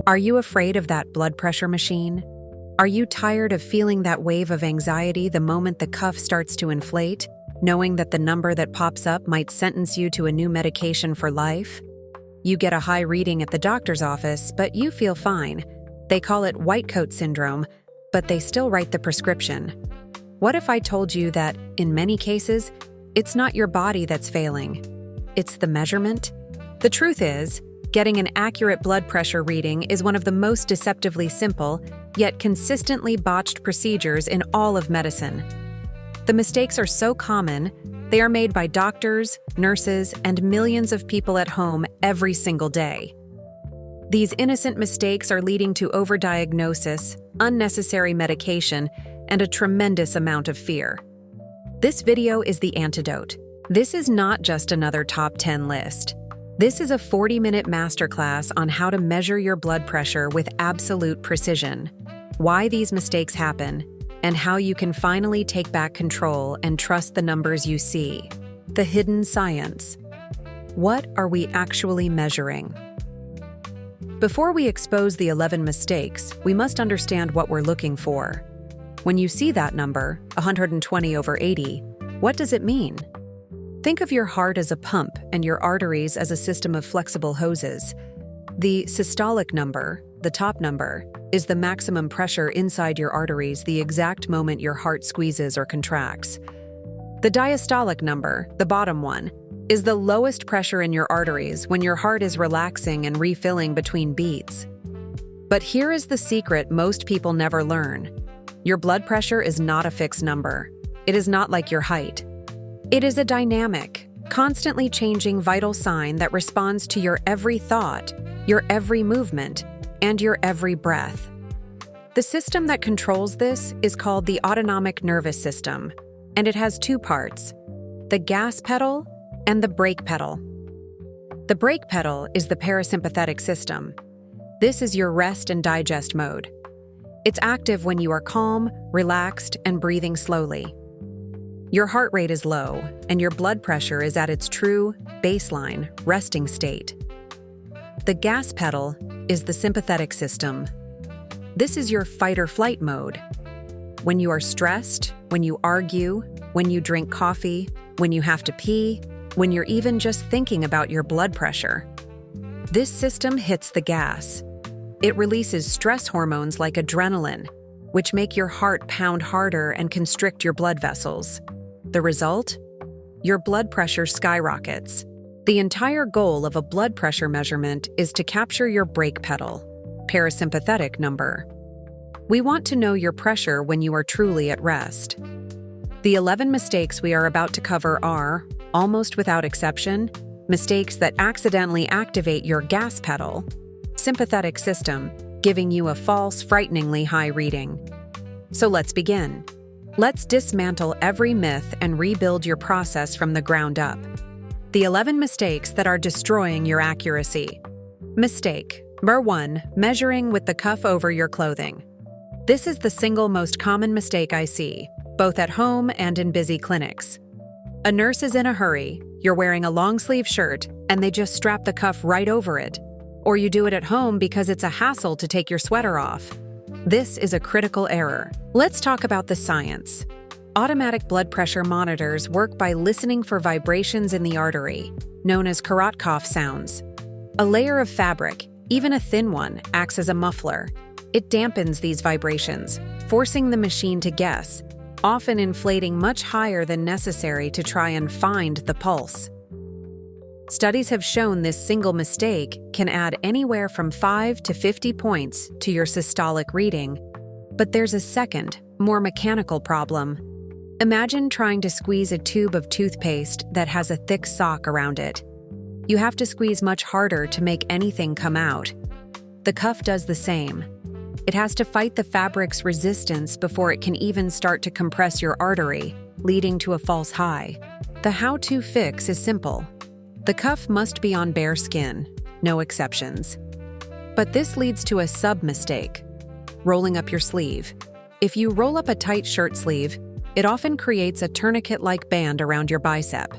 Are you afraid of that blood pressure machine? Are you tired of feeling that wave of anxiety the moment the cuff starts to inflate, knowing that the number that pops up might sentence you to a new medication for life? You get a high reading at the doctor's office, but you feel fine. They call it white coat syndrome, but they still write the prescription. What if I told you that, in many cases, it's not your body that's failing? It's the measurement? The truth is, getting an accurate blood pressure reading is one of the most deceptively simple, yet consistently botched procedures in all of medicine. The mistakes are so common, they are made by doctors, nurses, and millions of people at home every single day. These innocent mistakes are leading to overdiagnosis, unnecessary medication, and a tremendous amount of fear. This video is the antidote. This is not just another top 10 list. This is a 40-minute masterclass on how to measure your blood pressure with absolute precision, why these mistakes happen, and how you can finally take back control and trust the numbers you see. The hidden science. What are we actually measuring? Before we expose the 11 mistakes, we must understand what we're looking for. When you see that number, 120/80, what does it mean? Think of your heart as a pump and your arteries as a system of flexible hoses. The systolic number, the top number, is the maximum pressure inside your arteries the exact moment your heart squeezes or contracts. The diastolic number, the bottom one, is the lowest pressure in your arteries when your heart is relaxing and refilling between beats. But here is the secret most people never learn. Your blood pressure is not a fixed number. It is not like your height. It is a dynamic, constantly changing vital sign that responds to your every thought, your every movement, and your every breath. The system that controls this is called the autonomic nervous system, and it has two parts, the gas pedal and the brake pedal. The brake pedal is the parasympathetic system. This is your rest and digest mode. It's active when you are calm, relaxed, and breathing slowly. Your heart rate is low, and your blood pressure is at its true, baseline, resting state. The gas pedal is the sympathetic system. This is your fight-or-flight mode. When you are stressed, when you argue, when you drink coffee, when you have to pee, when you're even just thinking about your blood pressure. This system hits the gas. It releases stress hormones like adrenaline, which make your heart pound harder and constrict your blood vessels. The result? Your blood pressure skyrockets. The entire goal of a blood pressure measurement is to capture your brake pedal, parasympathetic number. We want to know your pressure when you are truly at rest. The 11 mistakes we are about to cover are, almost without exception, mistakes that accidentally activate your gas pedal, sympathetic system, giving you a false, frighteningly high reading. So let's begin. Let's dismantle every myth and rebuild your process from the ground up. The 11 mistakes that are destroying your accuracy. Mistake number 1, measuring with the cuff over your clothing. This is the single most common mistake I see, both at home and in busy clinics. A nurse is in a hurry, you're wearing a long-sleeve shirt, and they just strap the cuff right over it. Or you do it at home because it's a hassle to take your sweater off. This is a critical error. Let's talk about the science. Automatic blood pressure monitors work by listening for vibrations in the artery, known as Korotkov sounds. A layer of fabric, even a thin one, acts as a muffler. It dampens these vibrations, forcing the machine to guess, often inflating much higher than necessary to try and find the pulse. Studies have shown this single mistake can add anywhere from 5 to 50 points to your systolic reading. But there's a second, more mechanical problem. Imagine trying to squeeze a tube of toothpaste that has a thick sock around it. You have to squeeze much harder to make anything come out. The cuff does the same. It has to fight the fabric's resistance before it can even start to compress your artery, leading to a false high. The how-to fix is simple. The cuff must be on bare skin, no exceptions. But this leads to a sub-mistake, rolling up your sleeve. If you roll up a tight shirt sleeve, it often creates a tourniquet-like band around your bicep.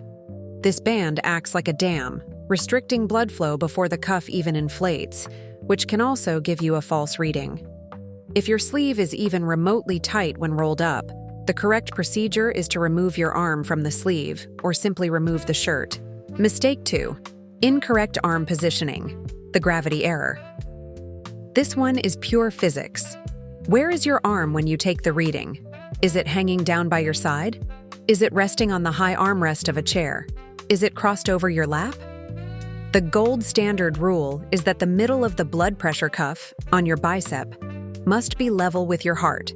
This band acts like a dam, restricting blood flow before the cuff even inflates, which can also give you a false reading. If your sleeve is even remotely tight when rolled up, the correct procedure is to remove your arm from the sleeve or simply remove the shirt. Mistake 2. Incorrect arm positioning. The gravity error. This one is pure physics. Where is your arm when you take the reading? Is it hanging down by your side? Is it resting on the high armrest of a chair? Is it crossed over your lap? The gold standard rule is that the middle of the blood pressure cuff on your bicep must be level with your heart.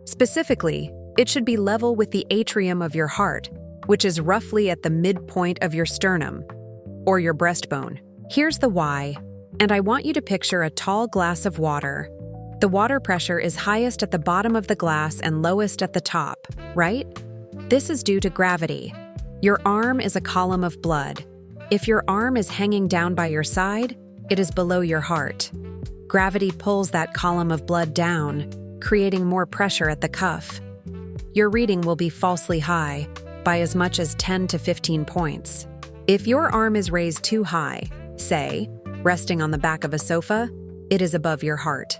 Specifically, it should be level with the atrium of your heart, which is roughly at the midpoint of your sternum, or your breastbone. Here's the why, and I want you to picture a tall glass of water. The water pressure is highest at the bottom of the glass and lowest at the top, right? This is due to gravity. Your arm is a column of blood. If your arm is hanging down by your side, it is below your heart. Gravity pulls that column of blood down, creating more pressure at the cuff. Your reading will be falsely high, by as much as 10 to 15 points. If your arm is raised too high, say, resting on the back of a sofa, it is above your heart.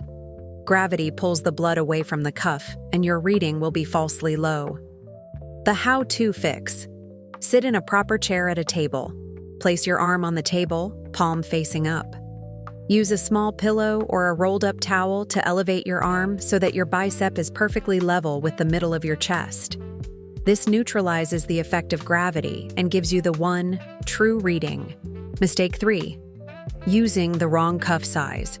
Gravity pulls the blood away from the cuff, and your reading will be falsely low. The how-to fix. Sit in a proper chair at a table. Place your arm on the table, palm facing up. Use a small pillow or a rolled-up towel to elevate your arm so that your bicep is perfectly level with the middle of your chest. This neutralizes the effect of gravity and gives you the one true reading. Mistake 3. Using the wrong cuff size.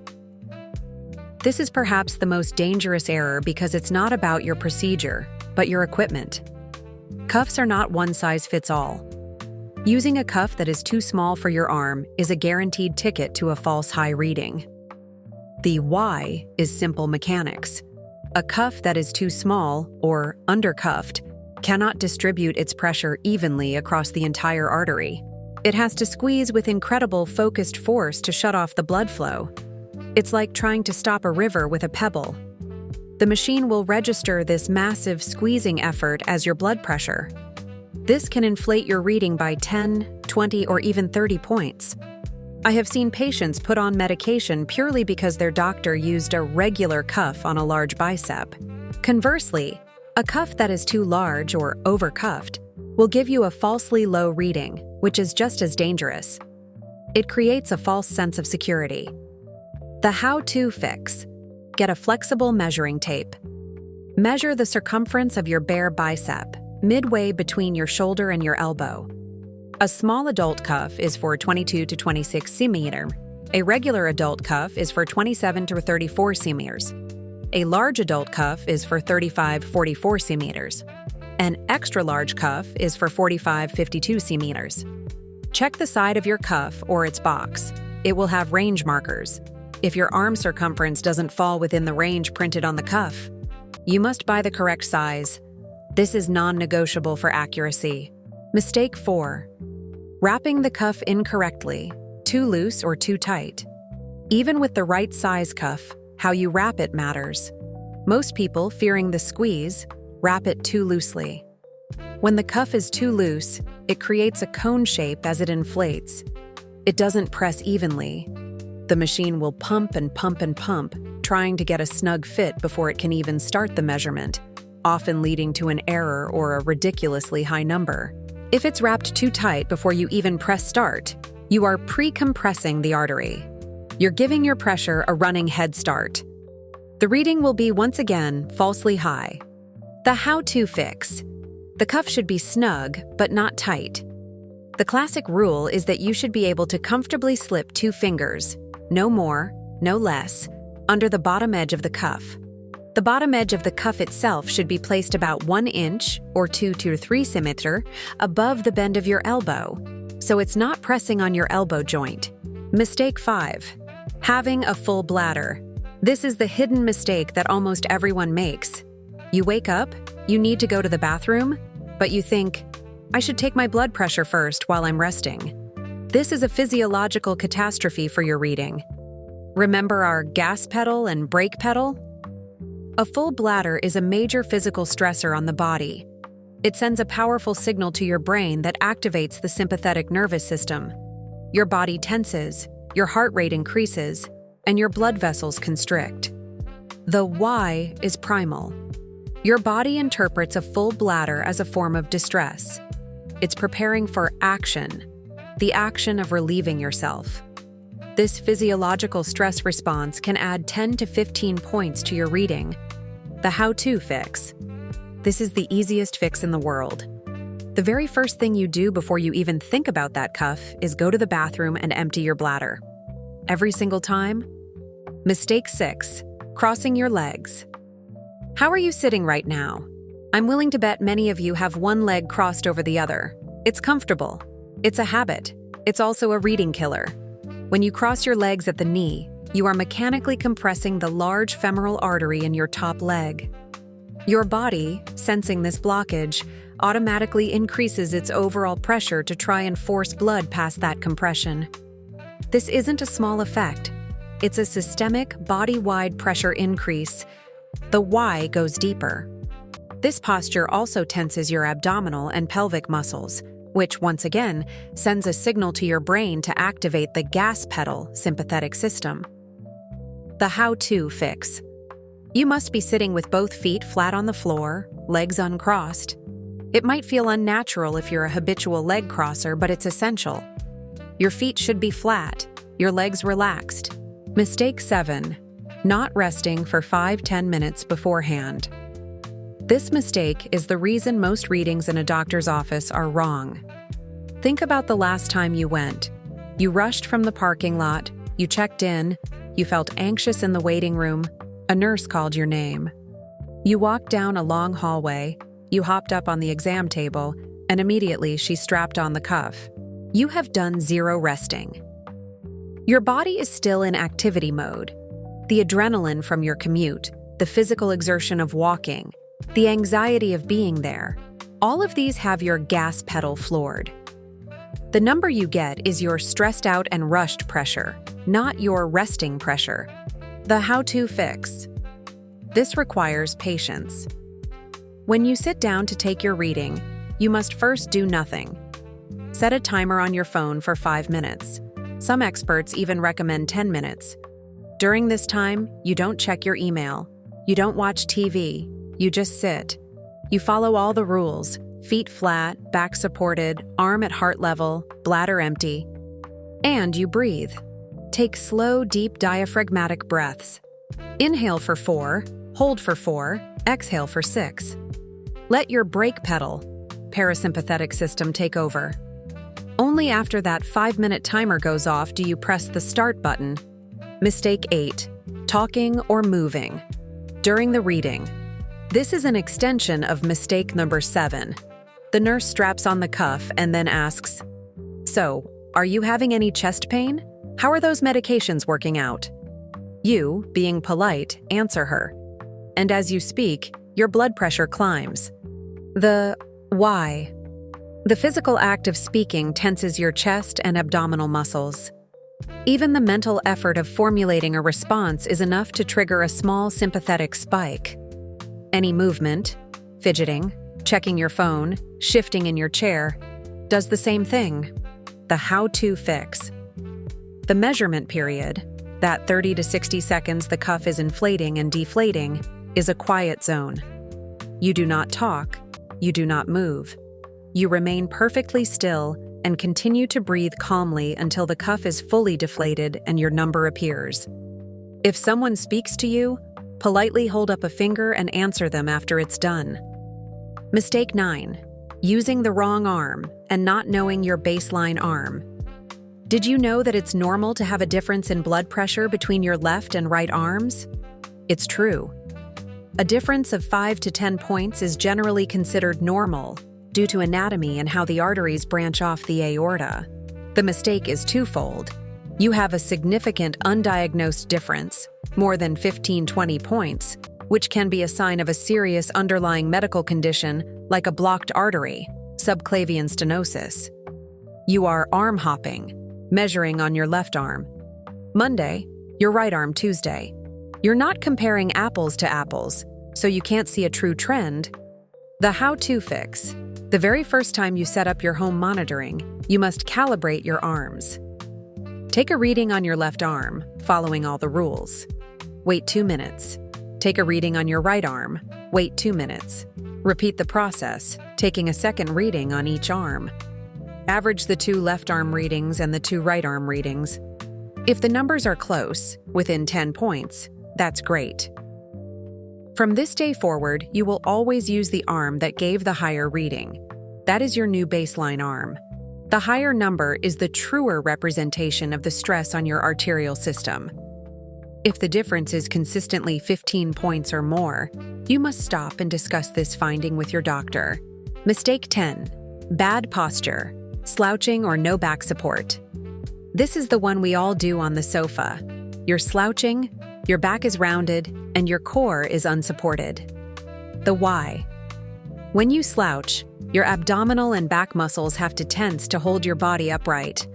This is perhaps the most dangerous error because it's not about your procedure, but your equipment. Cuffs are not one size fits all. Using a cuff that is too small for your arm is a guaranteed ticket to a false high reading. The why is simple mechanics. A cuff that is too small, or undercuffed, cannot distribute its pressure evenly across the entire artery. It has to squeeze with incredible focused force to shut off the blood flow. It's like trying to stop a river with a pebble. The machine will register this massive squeezing effort as your blood pressure. This can inflate your reading by 10, 20, or even 30 points. I have seen patients put on medication purely because their doctor used a regular cuff on a large bicep. Conversely, a cuff that is too large or overcuffed will give you a falsely low reading, which is just as dangerous. It creates a false sense of security. The how-to fix. Get a flexible measuring tape. Measure the circumference of your bare bicep, midway between your shoulder and your elbow. A small adult cuff is for 22 to 26 cm. A regular adult cuff is for 27 to 34 cm. A large adult cuff is for 35-44 cm. An extra large cuff is for 45-52 cm. Check the side of your cuff or its box. It will have range markers. If your arm circumference doesn't fall within the range printed on the cuff, you must buy the correct size. This is non-negotiable for accuracy. Mistake 4. Wrapping the cuff incorrectly, too loose or too tight. Even with the right size cuff, how you wrap it matters. Most people, fearing the squeeze, wrap it too loosely. When the cuff is too loose, it creates a cone shape as it inflates. It doesn't press evenly. The machine will pump and pump and pump, trying to get a snug fit before it can even start the measurement, often leading to an error or a ridiculously high number. If it's wrapped too tight before you even press start, you are pre-compressing the artery. You're giving your pressure a running head start. The reading will be once again falsely high. The how-to fix. The cuff should be snug, but not tight. The classic rule is that you should be able to comfortably slip 2 fingers, no more, no less, under the bottom edge of the cuff. The bottom edge of the cuff itself should be placed about 1 inch or 2 to 3 cm above the bend of your elbow, so it's not pressing on your elbow joint. Mistake 5. Having a full bladder. This is the hidden mistake that almost everyone makes. You wake up, you need to go to the bathroom, but you think, I should take my blood pressure first while I'm resting. This is a physiological catastrophe for your reading. Remember our gas pedal and brake pedal? A full bladder is a major physical stressor on the body. It sends a powerful signal to your brain that activates the sympathetic nervous system. Your body tenses, your heart rate increases, and your blood vessels constrict. The why is primal. Your body interprets a full bladder as a form of distress. It's preparing for action, the action of relieving yourself. This physiological stress response can add 10 to 15 points to your reading. The how-to fix. This is the easiest fix in the world. The very first thing you do before you even think about that cuff is go to the bathroom and empty your bladder. Every single time? Mistake 6. Crossing your legs. How are you sitting right now? I'm willing to bet many of you have one leg crossed over the other. It's comfortable. It's a habit. It's also a reading killer. When you cross your legs at the knee, you are mechanically compressing the large femoral artery in your top leg. Your body, sensing this blockage, automatically increases its overall pressure to try and force blood past that compression. This isn't a small effect. It's a systemic, body-wide pressure increase. The why goes deeper. This posture also tenses your abdominal and pelvic muscles, which, once again, sends a signal to your brain to activate the gas pedal sympathetic system. The how-to fix. You must be sitting with both feet flat on the floor, legs uncrossed. It might feel unnatural if you're a habitual leg crosser, but it's essential. Your feet should be flat, your legs relaxed. Mistake 7. Not resting for 5-10 minutes beforehand. This mistake is the reason most readings in a doctor's office are wrong. Think about the last time you went. You rushed from the parking lot, you checked in, you felt anxious in the waiting room, a nurse called your name. You walked down a long hallway, you hopped up on the exam table, and immediately she strapped on the cuff. You have done zero resting. Your body is still in activity mode. The adrenaline from your commute, the physical exertion of walking, the anxiety of being there, all of these have your gas pedal floored. The number you get is your stressed out and rushed pressure, not your resting pressure. The how-to fix. This requires patience. When you sit down to take your reading, you must first do nothing. Set a timer on your phone for 5 minutes. Some experts even recommend 10 minutes. During this time, you don't check your email. You don't watch TV. You just sit. You follow all the rules: feet flat, back supported, arm at heart level, bladder empty. And you breathe. Take slow, deep diaphragmatic breaths. Inhale for 4, hold for 4, exhale for 6. Let your brake pedal, parasympathetic system, take over. Only after that 5-minute timer goes off do you press the start button. Mistake 8. Talking or moving. During the reading. This is an extension of mistake number 7. The nurse straps on the cuff and then asks, "So, are you having any chest pain? How are those medications working out?" You, being polite, answer her. And as you speak, your blood pressure climbs. The why. The physical act of speaking tenses your chest and abdominal muscles. Even the mental effort of formulating a response is enough to trigger a small sympathetic spike. Any movement, fidgeting, checking your phone, shifting in your chair, does the same thing. The how-to fix. The measurement period, that 30 to 60 seconds the cuff is inflating and deflating, is a quiet zone. You do not talk, you do not move. You remain perfectly still and continue to breathe calmly until the cuff is fully deflated and your number appears. If someone speaks to you, politely hold up a finger and answer them after it's done. Mistake 9. Using the wrong arm and not knowing your baseline arm. Did you know that it's normal to have a difference in blood pressure between your left and right arms? It's true. A difference of 5 to 10 points is generally considered normal due to anatomy and how the arteries branch off the aorta. The mistake is twofold. You have a significant undiagnosed difference, more than 15-20 points, which can be a sign of a serious underlying medical condition like a blocked artery, subclavian stenosis. You are arm hopping, measuring on your left arm Monday, your right arm Tuesday. You're not comparing apples to apples, so you can't see a true trend. The how-to fix. The very first time you set up your home monitoring, you must calibrate your arms. Take a reading on your left arm, following all the rules. Wait 2 minutes. Take a reading on your right arm. Wait 2 minutes. Repeat the process, taking a second reading on each arm. Average the 2 left arm readings and the 2 right arm readings. If the numbers are close, within 10 points, that's great. From this day forward, you will always use the arm that gave the higher reading. That is your new baseline arm. The higher number is the truer representation of the stress on your arterial system. If the difference is consistently 15 points or more, you must stop and discuss this finding with your doctor. Mistake 10. Bad posture, slouching or no back support. This is the one we all do on the sofa. You're slouching, your back is rounded, and your core is unsupported. The why. When you slouch, your abdominal and back muscles have to tense to hold your body upright.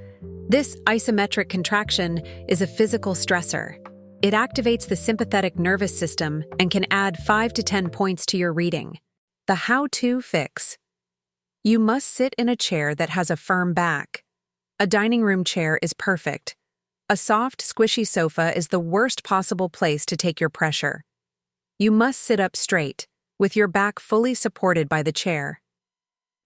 This isometric contraction is a physical stressor. It activates the sympathetic nervous system and can add 5 to 10 points to your reading. The how-to fix. You must sit in a chair that has a firm back. A dining room chair is perfect. A soft, squishy sofa is the worst possible place to take your pressure. You must sit up straight, with your back fully supported by the chair.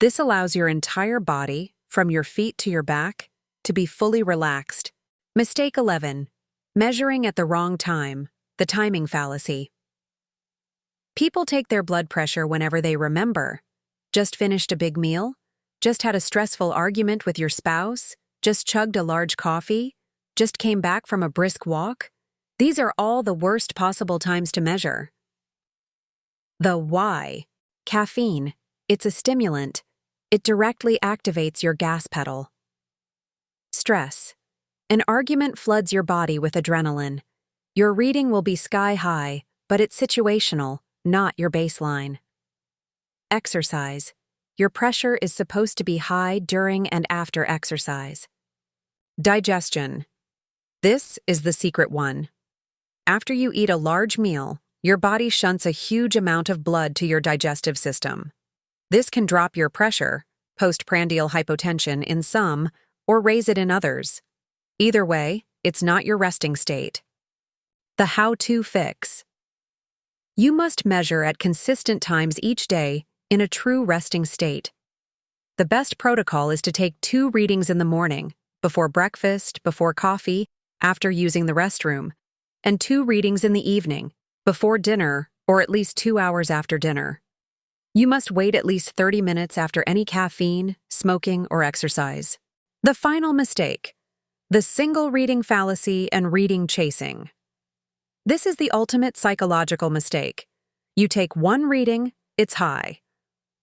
This allows your entire body, from your feet to your back, to be fully relaxed. Mistake 11. Measuring at the wrong time, the timing fallacy. People take their blood pressure whenever they remember. Just finished a big meal? Just had a stressful argument with your spouse? Just chugged a large coffee? Just came back from a brisk walk? These are all the worst possible times to measure. The why. Caffeine. It's a stimulant. It directly activates your gas pedal. Stress. An argument floods your body with adrenaline. Your reading will be sky high, but it's situational, not your baseline. Exercise. Your pressure is supposed to be high during and after exercise. Digestion. This is the secret one. After you eat a large meal, your body shunts a huge amount of blood to your digestive system. This can drop your pressure, postprandial hypotension in some, or raise it in others. Either way, it's not your resting state. The how-to fix. You must measure at consistent times each day in a true resting state. The best protocol is to take 2 readings in the morning, before breakfast, before coffee, after using the restroom, and 2 readings in the evening, before dinner, or at least 2 hours after dinner. You must wait at least 30 minutes after any caffeine, smoking, or exercise. The final mistake. The single reading fallacy and reading chasing. This is the ultimate psychological mistake. You take 1 reading, it's high.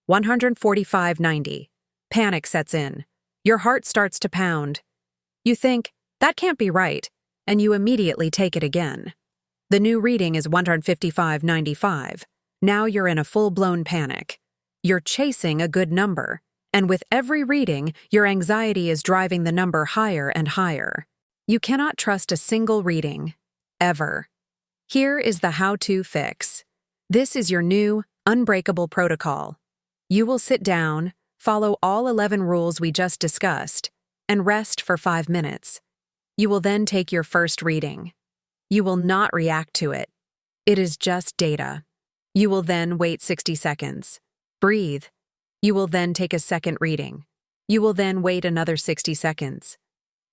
145/90. Panic sets in. Your heart starts to pound. You think, that can't be right, and you immediately take it again. The new reading is 155/95. Now you're in a full-blown panic. You're chasing a good number. And with every reading, your anxiety is driving the number higher and higher. You cannot trust a single reading, ever. Here is the how-to fix. This is your new, unbreakable protocol. You will sit down, follow all 11 rules we just discussed, and rest for 5 minutes. You will then take your first reading. You will not react to it. It is just data. You will then wait 60 seconds. Breathe. You will then take a second reading. You will then wait another 60 seconds.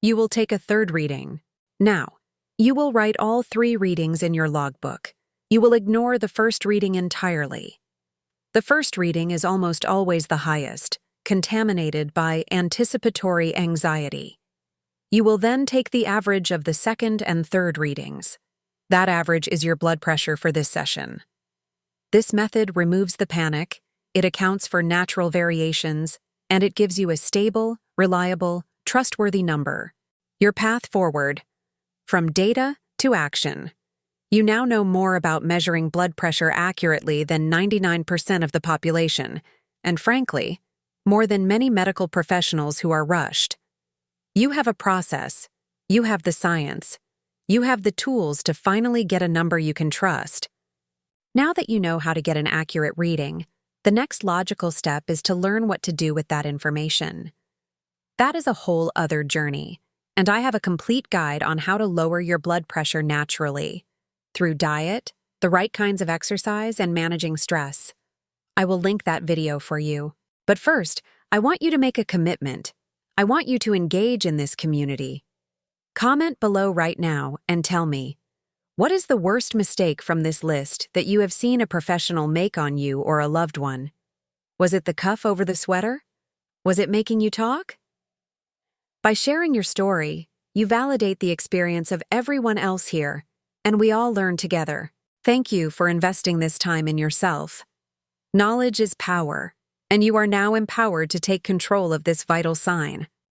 You will take a third reading. Now, you will write all 3 readings in your logbook. You will ignore the first reading entirely. The first reading is almost always the highest, contaminated by anticipatory anxiety. You will then take the average of the second and third readings. That average is your blood pressure for this session. This method removes the panic, it accounts for natural variations, and it gives you a stable, reliable, trustworthy number. Your path forward. From data to action. You now know more about measuring blood pressure accurately than 99% of the population, and frankly, more than many medical professionals who are rushed. You have a process. You have the science. You have the tools to finally get a number you can trust. Now that you know how to get an accurate reading, the next logical step is to learn what to do with that information. That is a whole other journey, and I have a complete guide on how to lower your blood pressure naturally through diet, the right kinds of exercise, and managing stress. I will link that video for you. But first, I want you to make a commitment. I want you to engage in this community. Comment below right now and tell me, what is the worst mistake from this list that you have seen a professional make on you or a loved one? Was it the cuff over the sweater? Was it making you talk? By sharing your story, you validate the experience of everyone else here, and we all learn together. Thank you for investing this time in yourself. Knowledge is power, and you are now empowered to take control of this vital sign.